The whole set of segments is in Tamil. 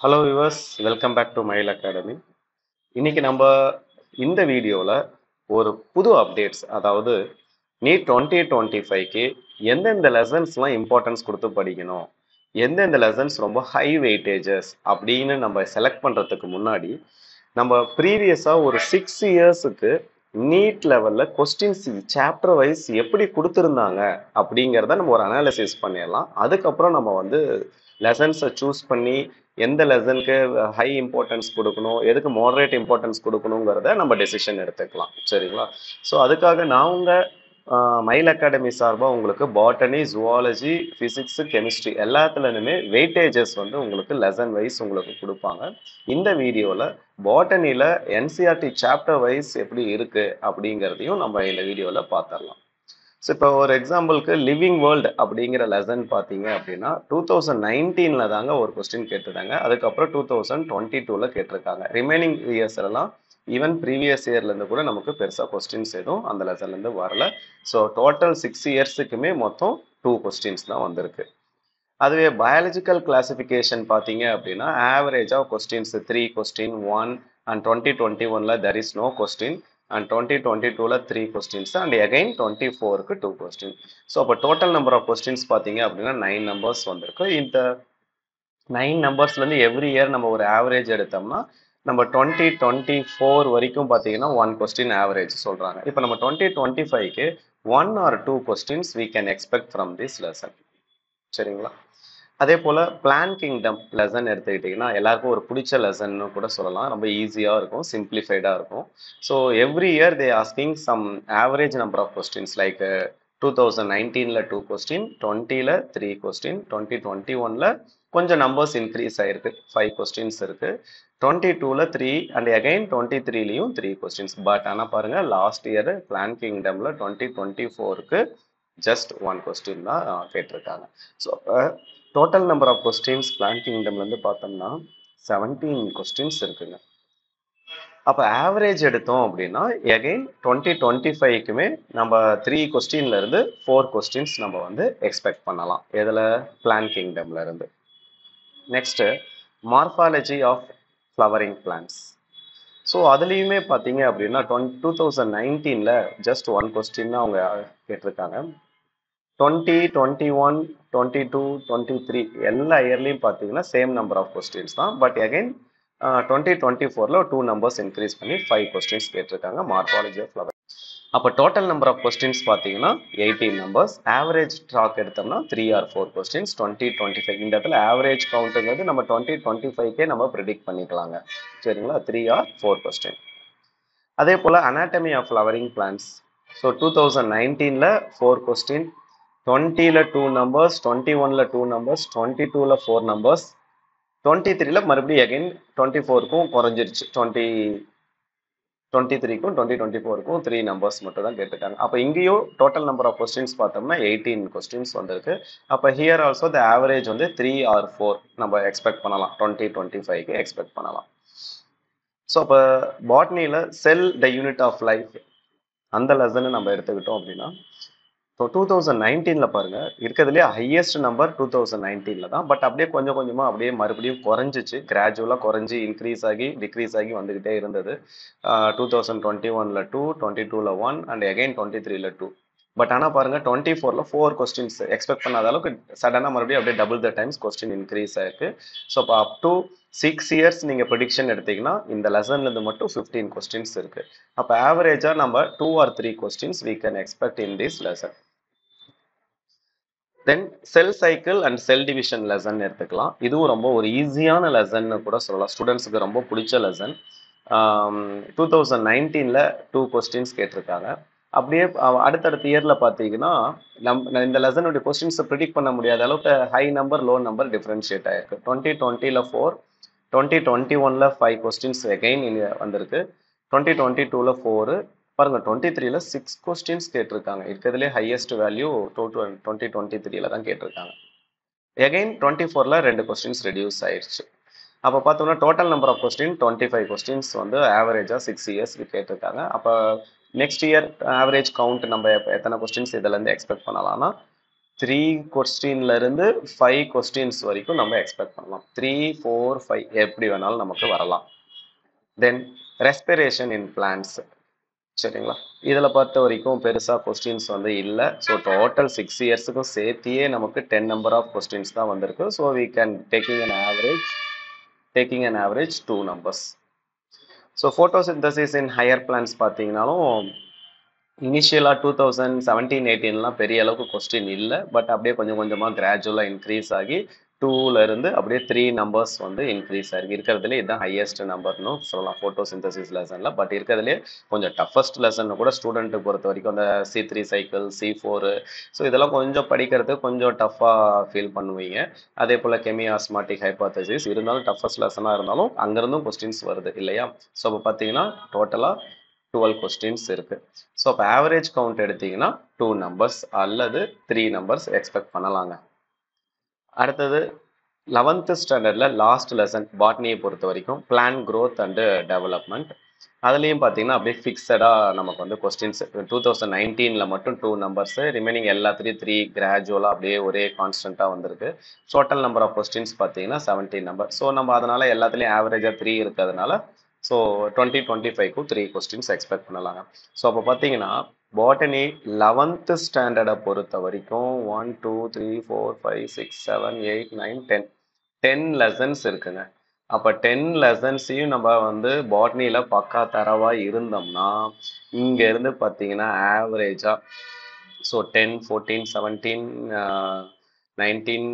Hello viewers, welcome back to Mayil academy. இன்னைக்கு நம்ம இந்த வீடியோவில் ஒரு புது அப்டேட்ஸ், அதாவது நீட் 2025க்கு எந்தெந்த லெசன்ஸ்லாம் இம்பார்ட்டன்ஸ் கொடுத்து படிக்கணும், எந்தெந்த லெசன்ஸ் ரொம்ப ஹை வெயிட்டேஜஸ் அப்படின்னு நம்ம செலக்ட் பண்ணுறதுக்கு முன்னாடி நம்ம ப்ரீவியஸாக ஒரு 6 இயர்ஸுக்கு நீட் லெவலில் கொஸ்டின்ஸ் சாப்டர் வைஸ் எப்படி கொடுத்துருந்தாங்க அப்படிங்கிறத நம்ம ஒரு அனாலிசிஸ் பண்ணிடலாம். அதுக்கப்புறம் நம்ம வந்து லெசன்ஸை சூஸ் பண்ணி எந்த லெசனுக்கு ஹை இம்பார்ட்டன்ஸ் கொடுக்கணும், எதுக்கு மாடரேட் இம்பார்ட்டன்ஸ் கொடுக்கணுங்கிறத நம்ம டெசிஷன் எடுத்துக்கலாம். சரிங்களா? ஸோ அதுக்காக நான் உங்கள் மயில் அகாடமி சார்பாக உங்களுக்கு பாட்டனி, ஜுவாலஜி, ஃபிசிக்ஸு, கெமிஸ்ட்ரி எல்லாத்துலேயுமே வெயிட்டேஜஸ் வந்து உங்களுக்கு லெசன் வைஸ் உங்களுக்கு கொடுப்பாங்க. இந்த வீடியோவில் பாட்டனியில் என்சிஆர்டி சாப்டர் வைஸ் எப்படி இருக்குது அப்படிங்கிறதையும் நம்ம இந்த வீடியோவில் பார்த்துடலாம். ஸோ இப்போ ஒரு எக்ஸாம்பிளுக்கு லிவிங் வேர்ல்டு அப்படிங்கிற லெசன் பார்த்தீங்க அப்படின்னா 2019 தாங்க ஒரு கொஸ்டின் கேட்டிருந்தாங்க. அதுக்கப்புறம் 2022 கேட்டிருக்காங்க. ரிமைனிங் இயர்ஸ்லாம் ஈவன் ப்ரீவியஸ் இயர்லேருந்து கூட நமக்கு பெருசாக கொஸ்டின்ஸ் எதுவும் அந்த லெசன்லேருந்து வரல. ஸோ டோட்டல் 6 இயர்ஸுக்குமே மொத்தம் 2 கொஸ்டின்ஸ் தான் வந்திருக்கு. அதுவே பயாலஜிக்கல் கிளாசிஃபிகேஷன் பார்த்தீங்க அப்படின்னா ஆவரேஜாக questions 3 question 1 and 2021 there is no question and 2022 3 questions and again 24க்கு 2 கொஸ்டின். ஸோ அப்போ டோட்டல் நம்பர் ஆஃப் கொஸ்டின்ஸ் பார்த்தீங்க அப்படின்னா 9 நம்பர்ஸ் வந்திருக்கு. இந்த 9 நம்பர்ஸ்லேருந்து எவ்ரி இயர் நம்ம ஒரு ஆவரேஜ் எடுத்தோம்னா நம்ம 2024 வரைக்கும் பார்த்தீங்கன்னா 1 கொஸ்டின் ஆவரேஜ் சொல்கிறாங்க. இப்போ நம்ம 2025க்கு 1 or 2 questions we can expect from this lesson. சரிங்களா? அதே போல் பிளான் கிங்டம் லெசன் எடுத்துக்கிட்டிங்கன்னா எல்லாருக்கும் ஒரு பிடிச்ச லெசன்னு கூட சொல்லலாம். ரொம்ப ஈஸியாக இருக்கும், சிம்பிளிஃபைடாக இருக்கும். So every year they asking some average number of questions like 2019 2 question, 20 3 question, 2021 கொஞ்சம் நம்பர்ஸ் இன்க்ரீஸ் ஆகிருக்கு, 5 கொஸ்டின்ஸ் இருக்குது, 22 3 அண்ட் அகைன் 23 3 கொஸ்டின்ஸ். பட் ஆனால் பாருங்கள் லாஸ்ட் இயர் பிளான் கிங்டமில் 2024க்கு ஜஸ்ட் 1 கொஸ்டின் தான் கேட்டிருக்காங்க. ஸோ அப்போ total number of questions plant கிங்டம்லேருந்து பார்த்தோம்னா 17 கொஸ்டின்ஸ் இருக்குங்க. அப்போ ஆவரேஜ் எடுத்தோம் அப்படின்னா எகைன் 2025க்குமே நம்ம 3 கொஸ்டின்லேருந்து 4 கொஸ்டின்ஸ் நம்ம வந்து எக்ஸ்பெக்ட் பண்ணலாம். எதில்? பிளான் கிங்டம்ல இருந்து. Next morphology of flowering plants. So அதுலேயுமே பார்த்தீங்க அப்படின்னா 2019 ஜஸ்ட் 1 கொஸ்டின் அவங்க கேட்டிருக்காங்க. 20, 21, 22, 23 எல்லா இயர்லையும் பார்த்தீங்கன்னா சேம் நம்பர் ஆஃப் கொஸ்டின்ஸ் தான். பட் அகைன் 2024ல் 2 நம்பர்ஸ் இன்க்ரீஸ் பண்ணி 5 கொஸ்டின்ஸ் கேட்டிருக்காங்க மார்ஃபாலஜி ஆஃப் ஃப்ளவர். அப்போ டோட்டல் நம்பர் ஆஃப் கொஸ்டின்ஸ் பார்த்தீங்கன்னா 18 நம்பர்ஸ். ஆவரேஜ் டாக் எடுத்தோம்னா 3 or 4 கொஸ்டின்ஸ் 2025. இந்த இடத்துல ஆவரேஜ் கவுண்ட்டுங்கிறது நம்ம 2025க்கே நம்ம ப்ரிடிக்ட் பண்ணிக்கலாங்க. சரிங்களா? 3 or 4 கொஸ்டின். அதே போல் anatomy of flowering plants. So 2019 4 question, 20ல் 2 நம்பர்ஸ், 21ல் 2 நம்பர்ஸ், 22ல் 4 நம்பர்ஸ், 23ல் மறுபடியும் அகைன் 24க்கும் குறைஞ்சிருச்சு. 2023க்கும் 2024க்கும் 3 நம்பர்ஸ் மட்டும் தான் கேட்டிருக்காங்க. அப்போ இங்கேயும் டோட்டல் நம்பர் ஆஃப் கொஸ்டின்ஸ் பார்த்தோம்னா 18 கொஸ்டின்ஸ் வந்திருக்கு. அப்போ ஹியர் ஆல்சோ த ஆவரேஜ் வந்து 3 or 4 நம்ம எக்ஸ்பெக்ட் பண்ணலாம், 2025க்கு எக்ஸ்பெக்ட் பண்ணலாம். ஸோ அப்போ பாட்னியில் செல் த யூனிட் ஆஃப் லைஃப் அந்த லெசனை நம்ம எடுத்துக்கிட்டோம் அப்படின்னா ஸோ 2019 பாருங்கள் இருக்கிறதுலே ஹையஸ்ட் நம்பர் 2019 தான். பட் அப்படியே கொஞ்சம் கொஞ்சமாக அப்படியே மறுபடியும் குறைஞ்சிச்சு, கிராஜுவலாக குறைஞ்சி இன்க்ரீஸ் ஆகி டிக்ரீஸ் ஆகி வந்துக்கிட்டே இருந்தது. 2021 2, 22 1 அண்ட் அகைன் 23 2. பட் ஆனால் பாருங்கள் 24ல் 4 கொஸ்டின்ஸ் எக்ஸ்பெக்ட் பண்ணாத அளவுக்கு சடனாக மறுபடியும் அப்படியே double the times question increase ஆயிருக்கு. ஸோ இப்போ அப் டு 6 இயர்ஸ் நீங்கள் ப்ரெடிக்ஷன் எடுத்தீங்கன்னா இந்த லெசன்லேருந்து மட்டும் 15 கொஸ்டின்ஸ் இருக்குது. அப்போ ஆவரேஜாக நம்ம 2 or 3 questions we can expect in this lesson. Then cell cycle and cell division lesson எடுத்துக்கலாம். இதுவும் ரொம்ப ஒரு ஈஸியான லெசன்னு கூட சொல்லலாம், ஸ்டூடெண்ட்ஸுக்கு ரொம்ப பிடிச்ச லெசன். 2019 2 கொஸ்டின்ஸ் கேட்டிருக்காங்க. அப்படியே அடுத்தடுத்த இயரில் பார்த்தீங்கன்னா இந்த லெசனுடைய கொஸ்டின்ஸை ப்ரிடிக்ட் பண்ண முடியாத அளவுக்கு high number low number differentiate ஆயிருக்கு. 2020 4, 2021 5 கொஸ்டின்ஸ் அகைன் வந்திருக்கு, 2022 4 பாருங்க, 23ல் 6 கொஸ்டின்ஸ் கேட்டிருக்காங்க. இருக்கிறதுலே ஹையஸ்ட் வேல்யூ 2023 தான் கேட்டிருக்காங்க. எகைன் 24ல் 2 கொஸ்டின்ஸ் ரெடியூஸ் ஆயிடுச்சு. அப்போ பார்த்தோம்னா total number of question 25 questions வந்து ஆவரேஜாக 6 இயர்ஸ்க்கு கேட்டிருக்காங்க. அப்போ நெக்ஸ்ட் இயர் ஆவரேஜ் கவுண்ட் நம்ம எத்தனை கொஸ்டின்ஸ் இதிலேருந்து எக்ஸ்பெக்ட் பண்ணலாம்னா 3 கொஸ்டின்ல இருந்து 5 கொஸ்டின்ஸ் வரைக்கும் நம்ம எக்ஸ்பெக்ட் பண்ணலாம். 3, 4, 5 எப்படி வேணாலும் நமக்கு வரலாம். தென் ரெஸ்பிரேஷன் இன் பிளான்ட்ஸ். சரிங்களா? இதுல பொறுத்த வரைக்கும் பெருசா கொஸ்டின்ஸ் வந்து இல்ல. ஸோ டோட்டல் 6 இயர்ஸுக்கும் சேர்த்தியே நமக்கு 10 நம்பர் ஆஃப் கொஸ்டின்ஸ் தான் வந்திருக்கு. So we can taking an average 2 numbers. So photosynthesis in higher plants பார்த்தீங்கன்னாலும் இனிஷியலாக 2017-18லாம் பெரிய அளவுக்கு கொஸ்டின் இல்லை. பட் அப்படியே கொஞ்சம் கொஞ்சமாக கிராஜுவலாக இன்க்ரீஸ் ஆகி 2ல இருந்து அப்படியே 3 நம்பர்ஸ் வந்து இன்க்ரீஸ் ஆகிருக்கு. இருக்கிறதுலே இதுதான் ஹையஸ்ட் நம்பர்னு சொல்லலாம் ஃபோட்டோசிந்தசிஸ் லெசனில். பட் இருக்கிறதுலே கொஞ்சம் டஃபஸ்ட் லெசன் கூட ஸ்டூடெண்ட்டுக்கு பொறுத்த வரைக்கும் அந்த C3 சைக்கிள், C4, ஸோ இதெல்லாம் கொஞ்சம் படிக்கிறதுக்கு கொஞ்சம் டஃப்பாக ஃபீல் பண்ணுவீங்க. அதே போல் கெமி ஆஸ்மாட்டிக் ஹைப்போதசிஸ் இருந்தாலும் டஃபஸ்ட் லெசனாக இருந்தாலும் அங்கேருந்தும் கொஸ்டின்ஸ் வருது இல்லையா? ஸோ இப்போ பார்த்தீங்கன்னா டோட்டலாக 12 கொஸ்டின்ஸ் இருக்கு. ஸோ இப்போ ஆவரேஜ் கவுண்ட் எடுத்தீங்கன்னா 2 நம்பர்ஸ் அல்லது 3 நம்பர்ஸ் எக்ஸ்பெக்ட் பண்ணலாங்க. அடுத்தது 11th ஸ்டாண்டர்டில் லாஸ்ட் லெசன் பாட்னியை பொறுத்த வரைக்கும் பிளான் growth அண்டு டெவலப்மெண்ட். அதுலேயும் பார்த்தீங்கன்னா அப்படியே ஃபிக்ஸடாக நமக்கு வந்து கொஸ்டின்ஸ் 2019ல் மட்டும் 2 நம்பர்ஸு, ரிமைனிங் எல்லாத்துலேயும் 3 கிராஜுவலாக அப்படியே ஒரே கான்ஸ்டண்ட்டாக வந்திருக்கு. டோட்டல் நம்பர் ஆஃப் கொஸ்டின்ஸ் பார்த்தீங்கன்னா 17 நம்பர். ஸோ நம்ம அதனால் எல்லாத்துலேயும் ஆவரேஜாக 3 இருக்கிறதுனால ஸோ 2025க்கும் 3 கொஸ்டின்ஸ் எக்ஸ்பெக்ட் பண்ணலாங்க. ஸோ அப்போ பார்த்தீங்கன்னா பாட்டனி 11th ஸ்டாண்டர்டை பொறுத்த வரைக்கும் 1, 2, 3, 4, 5, 6, 7, 8, 9, 10 லெசன்ஸ் இருக்குங்க. அப்போ 10 லெசன்ஸையும் நம்ம வந்து பாட்னியில் பக்கா தரவாக இருந்தோம்னா இங்கேருந்து பார்த்தீங்கன்னா ஆவரேஜாக ஸோ 10, 14, 17, 19,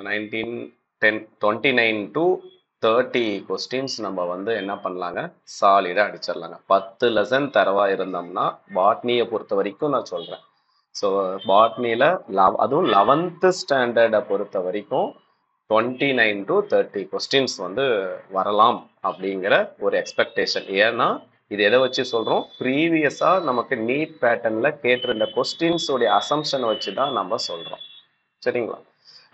19, 10, 29 to 30 கொஸ்டின்ஸ் நம்ம வந்து என்ன பண்ணலாங்க, சாலிடாக அடிச்சிடலாங்க. 10 லெசன் தரவா இருந்தோம்னா பாட்னியை பொறுத்த வரைக்கும் நான் சொல்கிறேன். ஸோ பாட்னியில் அதுவும் 11th ஸ்டாண்டர்டை பொறுத்த வரைக்கும் 29 to 30 கொஸ்டின்ஸ் வந்து வரலாம் அப்படிங்கிற ஒரு எக்ஸ்பெக்டேஷன். ஏன்னா இது எதை வச்சு சொல்கிறோம், ப்ரீவியஸாக நமக்கு நீட் பேட்டர்னில் கேட்டிருந்த கொஸ்டின்ஸோடைய அசம்ஷனை வச்சு தான் நம்ம சொல்கிறோம். சரிங்களா?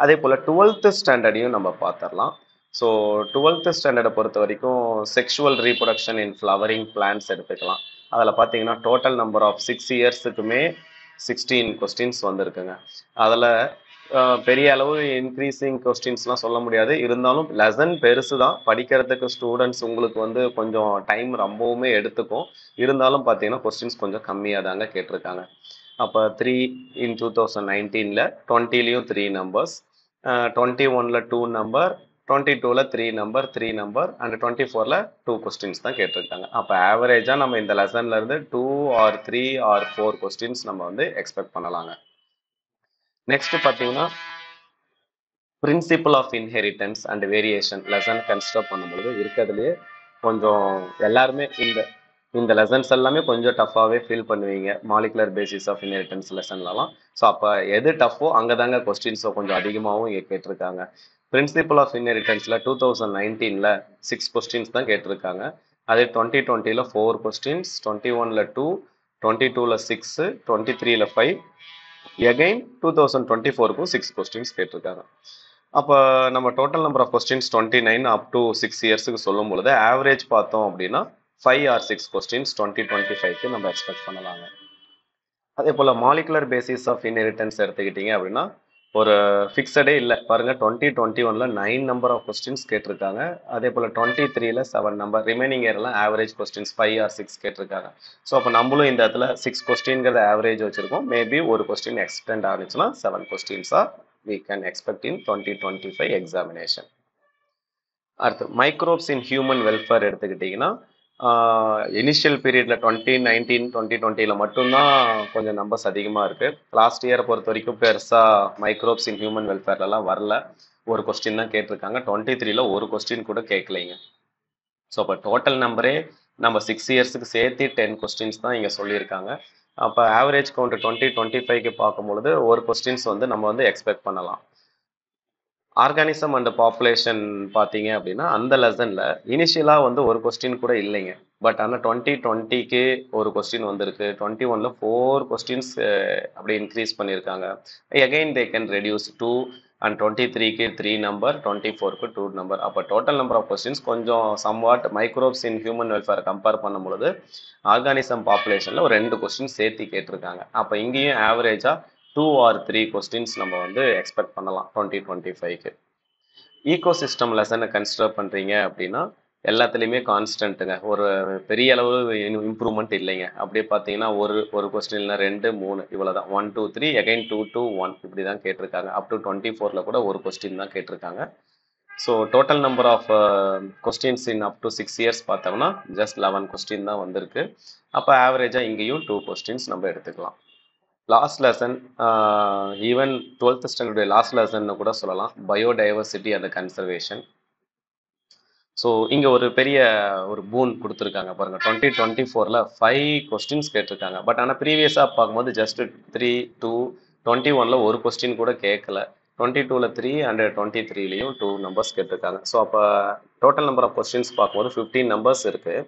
அதே போல் 12th ஸ்டாண்டர்டையும் நம்ம பார்த்துடலாம். ஸோ 12th ஸ்டாண்டர்டை பொறுத்த வரைக்கும் sexual reproduction in flowering plants எடுத்துக்கலாம். அதில் பார்த்தீங்கன்னா டோட்டல் நம்பர் ஆஃப் 6 இயர்ஸுக்குமே 16 கொஸ்டின்ஸ் வந்திருக்குங்க. அதில் பெரிய அளவு இன்க்ரீஸிங் கொஸ்டின்ஸ்லாம் சொல்ல முடியாது. இருந்தாலும் லெசன் பெருசு தான், படிக்கிறதுக்கு ஸ்டூடெண்ட்ஸ் உங்களுக்கு வந்து கொஞ்சம் டைம் ரொம்பவுமே எடுத்துக்கும். இருந்தாலும் பார்த்தீங்கன்னா கொஸ்டின்ஸ் கொஞ்சம் கம்மியாக தாங்க கேட்டிருக்காங்க. அப்போ 3 in 2019ல் 20லையும் 3 நம்பர்ஸ், 21ல் 2 நம்பர், 22ல் 3 நம்பர், 3 நம்பர் அண்ட் 24ல் 2 கொஸ்டின்ஸ் தான் கேட்டிருக்காங்க. அப்போ ஆவரேஜாக நம்ம இந்த லெசன்ல இருந்து 2 or 3 or 4 கொஸ்டின்ஸ் நம்ம வந்து எக்ஸ்பெக்ட் பண்ணலாங்க. நெக்ஸ்ட் பார்த்தீங்கன்னா principle of inheritance and variation lesson construct பண்ணும்போது இருக்கிறதுலே கொஞ்சம் எல்லாருமே இந்த லெசன்ஸ் எல்லாமே கொஞ்சம் டஃப்பாகவே ஃபீல் பண்ணுவீங்க மாலிகுலர் பேசிஸ் ஆஃப் இன்ஹெரிட்டன்ஸ் லெசன்லலாம். ஸோ அப்போ எது டஃப்போ அங்கே தாங்க கொஸ்டின்ஸோ கொஞ்சம் அதிகமாகவும் இங்கே கேட்டிருக்காங்க. பிரின்சிபல் ஆஃப் இன்ஹெரிட்டன்ஸில் 2019ல் 6 கொஸ்டின்ஸ் தான் கேட்டிருக்காங்க. அதே 2020ல் 4 கொஸ்டின்ஸ், 21ல் 2, 22ல் 6, 23ல் 5, எகைன் 2024க்கும் 6 கொஸ்டின்ஸ் கேட்டிருக்காங்க. அப்போ நம்ம total number of questions 29 up to 6 இயர்ஸுக்கு சொல்லும் பொழுது ஆவரேஜ் பார்த்தோம் அப்படின்னா 5 or 6 கொஸ்டின்ஸ் 2025க்கு நம்ம எக்ஸ்பெக்ட் பண்ணலாங்க. அதே போல் மாலிகுலர் பேசிஸ் ஆஃப் இன்ஹெரிட்டன்ஸ் எடுத்துக்கிட்டீங்க அப்படின்னா ஒரு ஃபிக்ஸடே இல்லை பாருங்க. 2021ல் 9 நம்பர் ஆஃப் கொஸ்டின்ஸ் கேட்டிருக்காங்க. அதே போல் 23ல் 7 நம்பர், ரிமைனிங் இயர்லாம் ஆவரேஜ் கொஸ்டின்ஸ் 5 or 6 கேட்டிருக்காங்க. ஸோ அப்போ நம்மளும் இந்த இடத்துல 6 கொஸ்டின்ங்கிறத ஆவரேஜ் வச்சிருக்கோம். மேபி ஒரு கொஸ்டின் எக்ஸ்டெண்ட் ஆனிச்சுன்னா 7 கொஸ்டின்ஸாக we can expect in 2025 examination. அடுத்து மைக்ரோப்ஸ் இன் ஹியூமன் வெல்ஃபேர் எடுத்துக்கிட்டிங்கன்னா இனிஷியல் பீரியடில் 2019, 2020ல் மட்டும்தான் கொஞ்சம் நம்பர்ஸ் அதிகமாக இருக்குது. லாஸ்ட் இயரை பொறுத்த வரைக்கும் பெருசாக மைக்ரோப்ஸ் இன் ஹியூமன் வெல்ஃபேர்லாம் வரல. ஒரு கொஸ்டின் தான் கேட்டிருக்காங்க. 23ல் ஒரு கொஸ்டின் கூட கேட்கலைங்க. ஸோ அப்போ டோட்டல் நம்பரே நம்ம 6 இயர்ஸுக்கு சேர்த்து 10 கொஸ்டின்ஸ் தான் இங்கே சொல்லியிருக்காங்க. அப்போ ஆவரேஜ் கவுண்ட் 2025க்கு பார்க்கும்பொழுது ஒரு கொஸ்டின்ஸ் வந்து நம்ம வந்து எக்ஸ்பெக்ட் பண்ணலாம். ஆர்கானிசம் அண்ட் பாப்புலேஷன் பார்த்தீங்க அப்படின்னா அந்த லெசனில் இனிஷியலாக வந்து ஒரு கொஸ்டின் கூட இல்லைங்க. பட் ஆனால் 2020க்கு ஒரு கொஸ்டின் வந்திருக்கு. 21ல் 4 கொஸ்டின்ஸ் அப்படியே இன்க்ரீஸ் பண்ணியிருக்காங்க. Again they can reduce 2 and 23க்கு 3 நம்பர், 24க்கு 2 நம்பர். அப்போ டோட்டல் நம்பர் ஆஃப் கொஸ்டின்ஸ் கொஞ்சம் somewhat microbes in human welfare compare பண்ணும்பொழுது ஆர்கானிசம் பாப்புலேஷனில் ஒரு 2 கொஸ்டின் சேர்த்து கேட்டிருக்காங்க. அப்போ இங்கேயும் ஆவரேஜாக 2 or 3 கொஸ்டின்ஸ் நம்ம வந்து எக்ஸ்பெக்ட் பண்ணலாம் 2025க்கு. ஈகோசிஸ்டம் லெசனை கன்சிடர் பண்ணுறீங்க அப்படின்னா எல்லாத்துலேயுமே கான்ஸ்டன்ட்டுங்க, ஒரு பெரிய அளவு இம்ப்ரூவ்மெண்ட் இல்லைங்க. அப்படியே பார்த்தீங்கன்னா ஒரு கொஸ்டின்ல 2 3 இவ்வளோ தான், 1 2 3 அகைன் 2 2 1 இப்படி தான் கேட்டிருக்காங்க. அப் டு 24ல் கூட ஒரு கொஸ்டின் தான் கேட்டிருக்காங்க. So total number of questions in up to 6 years பார்த்தோம்னா ஜஸ்ட் 11 கொஸ்டின் தான் வந்திருக்கு. அப்போ ஆவரேஜாக இங்கேயும் 2 கொஸ்டின்ஸ் நம்ம எடுத்துக்கலாம். Last lesson, even 12th standard last lesson கூட சொல்லலாம், பயோடைவர்சிட்டி அண்ட் கன்சர்வேஷன். ஸோ இங்கே ஒரு பெரிய ஒரு பூன் கொடுத்துருக்காங்க பாருங்கள். 2024ல் 5 கொஸ்டின்ஸ் கேட்டிருக்காங்க. பட் ஆனால் ப்ரீவியஸாக பார்க்கும்போது ஜஸ்ட் 3 2 21ல் ஒரு கொஸ்டின் கூட கேட்கல. 22ல் 3 அண்ட் 23லையும் 2 நம்பர்ஸ் கேட்டிருக்காங்க. ஸோ அப்போ டோட்டல் நம்பர் ஆஃப் கொஸ்டின்ஸ் பார்க்கும்போது 15 நம்பர்ஸ் இருக்குது.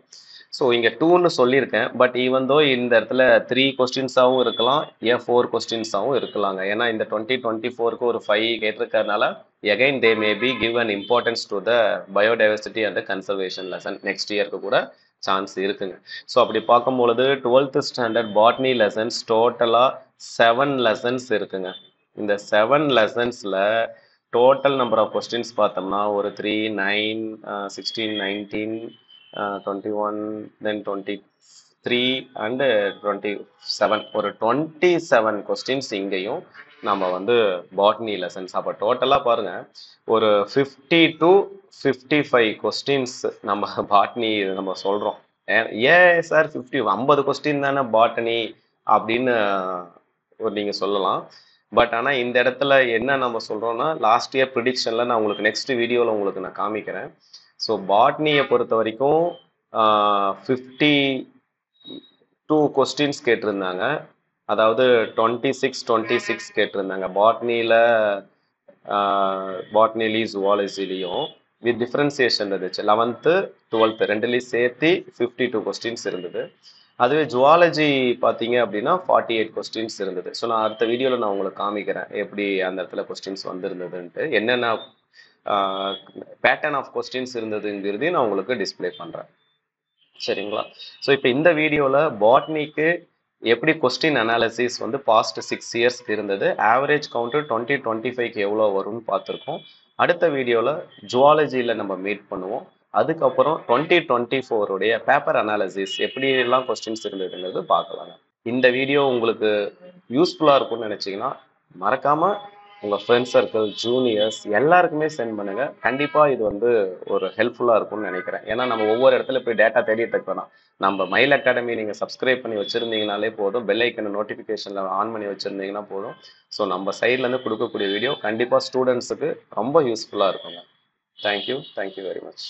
ஸோ இங்கே 2ன்னு சொல்லியிருக்கேன். பட் ஈவன் தோ இந்த இடத்துல 3 கொஸ்டின்ஸாகவும் இருக்கலாம், 4 கொஸ்டின்ஸாகவும் இருக்கலாங்க. ஏன்னா இந்த 2024க்கு ஒரு 5 கேட்டிருக்கறதுனால again they may be give an importance to the biodiversity and the conservation lesson next இயருக்கு கூட சான்ஸ் இருக்குங்க. ஸோ அப்படி பார்க்கும்பொழுது 12th ஸ்டாண்டர்ட் பாட்னி லெசன்ஸ் டோட்டலாக 7 லெசன்ஸ் இருக்குங்க. இந்த 7 லெசன்ஸில் டோட்டல் நம்பர் ஆஃப் கொஸ்டின்ஸ் பார்த்தோம்னா ஒரு 3 9 16 19 21 then 23 and 27 ஒரு 27 கொஸ்டின்ஸ் இங்கேயும் நம்ம வந்து பாட்னி லெசன்ஸ். அப்போ டோட்டலாக பாருங்க ஒரு 50 to 55 கொஸ்டின்ஸ் நம்ம பாட்னி நம்ம சொல்கிறோம். ஏன் சார் 50 கொஸ்டின் தானே பாட்டனி அப்படின்னு நீங்கள் சொல்லலாம். பட் ஆனால் இந்த இடத்துல என்ன நம்ம சொல்கிறோம்னா லாஸ்ட் இயர் ப்ரிடிக்ஷனில் நான் உங்களுக்கு நெக்ஸ்ட் வீடியோவில் உங்களுக்கு நான் காமிக்கிறேன். ஸோ பாட்னியை பொறுத்த வரைக்கும் 52 கொஸ்டின்ஸ் கேட்டிருந்தாங்க. அதாவது 26 கேட்டிருந்தாங்க பாட்னியில், பாட்னிலி ஜுவாலஜிலையும் வித் டிஃப்ரென்சியேஷன் இருந்துச்சு. 11th 12th ரெண்டுலேயும் சேர்த்து 52 கொஸ்டின்ஸ் இருந்தது. அதுவே ஜுவாலஜி பார்த்தீங்க அப்படின்னா 48 கொஸ்டின்ஸ் இருந்தது. ஸோ நான் அடுத்த வீடியோவில் நான் உங்களுக்கு காமிக்கிறேன் எப்படி அந்த இடத்துல கொஸ்டின்ஸ் வந்துருந்ததுன்ட்டு, என்னென்ன பேட்டர்ன் ஆஃப் கொஸ்டின்ஸ் இருந்ததுங்கிறதையும் நான் உங்களுக்கு டிஸ்பிளே பண்ணுறேன். சரிங்களா? ஸோ இப்போ இந்த வீடியோவில் பாட்னிக்கு எப்படி கொஸ்டின் அனாலிசிஸ் வந்து பாஸ்ட் 6 இயர்ஸ்க்கு இருந்தது, ஆவரேஜ் கவுண்டர் 2025க்கு எவ்வளோ வரும்னு பார்த்துருக்கோம். அடுத்த வீடியோவில் ஜுவாலஜியில் நம்ம மீட் பண்ணுவோம். அதுக்கப்புறம் 2024 பேப்பர் அனாலிசிஸ் எப்படியெல்லாம் கொஸ்டின்ஸ் இருந்ததுங்கிறது பார்க்கலாங்க. இந்த வீடியோ உங்களுக்கு யூஸ்ஃபுல்லாக இருக்கும்னு நினச்சிங்கன்னா மறக்காமல் உங்கள் ஃப்ரெண்ட்ஸ் சர்க்கிள், ஜூனியர்ஸ் எல்லாருக்குமே சென்ட் பண்ணுங்கள். கண்டிப்பாக இது வந்து ஒரு ஹெல்ப்ஃபுல்லாக இருக்கும்னு நினைக்கிறேன். ஏன்னா நம்ம ஒவ்வொரு இடத்துல போய் டேட்டா தேடிட்டு இருக்கோம். நம்ம மயில் அகாடமி நீங்கள் சப்ஸ்கிரைப் பண்ணி வச்சுருந்தீங்கனாலே போதும், பெல் ஐக்கனை நோட்டிஃபிகேஷனில் ஆன் பண்ணி வச்சுருந்தீங்கன்னா போதும். ஸோ நம்ம சைட்லேருந்து கொடுக்கக்கூடிய வீடியோ கண்டிப்பாக ஸ்டூடெண்ட்ஸுக்கு ரொம்ப யூஸ்ஃபுல்லாக இருக்குங்க. Thank you very much.